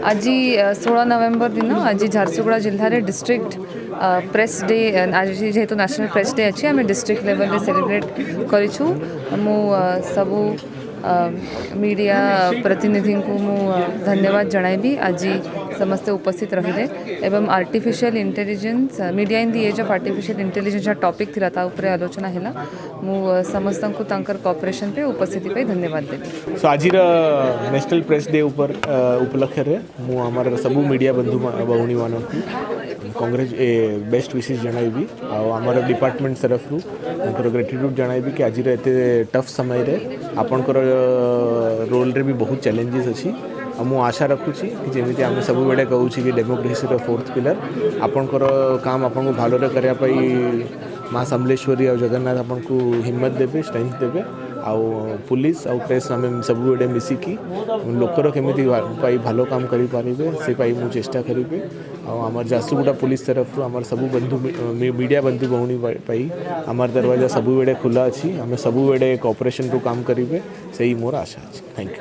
आज 16 नवेम्बर दिन आज झारसुगुड़ा जिले में डिस्ट्रिक्ट प्रेस डे आज जेहेतु नेशनल प्रेस डे अच्छी आम डिस्ट्रिक्ट लेवल में सेलिब्रेट करूँ मु सबू मीडिया प्रतिनिधि को मु धन्यवाद जनाइबी आज समस्ते उपस्थित रहिले एवं artificial intelligence media in the age of artificial intelligence topic थिला ता ऊपर आलोचना हैला मु समस्त को तांकर कोऑपरेशन पे उपस्थिति पे धन्यवाद देबी। सो आज नेशनल प्रेस डे ऊपर उपलक्ष्य रे मु हमर सबू मीडिया बंधु भौणी मान कांग्रेस बेस्ट विशेष जनइबी आमर डिपार्टमेंट तरफ ग्रेटिट्यूड जनइबी कि आज एते टफ समय रे आपनकर रोल रे भी बहुत चैलेंजेस अच्छी मु आशा रखुची कि जमी आम सब बेड़े कहूँ कि डेमोक्रेसी फोर्थ पिलर आपनकर काम आपन भल करने माँ समलेश्वरी और जगन्नाथ आपन को हिम्मत देवे स्ट्रेंथ देवे आउ पुलिस आउ प्रेस आम सब बेड़े मिसिकी लोकर केमी भल काम करें से मु चेष्टा करी आमर झारसुगुड़ा पुलिस तरफ आमर सब बंधु मीडिया बंधु भौणी आमर दरवाजा सब बेड़े खुला अच्छी आम सब बेड़े कोऑपरेशन रू काम करेंगे से ही मोर आशा अच्छी। Thank you.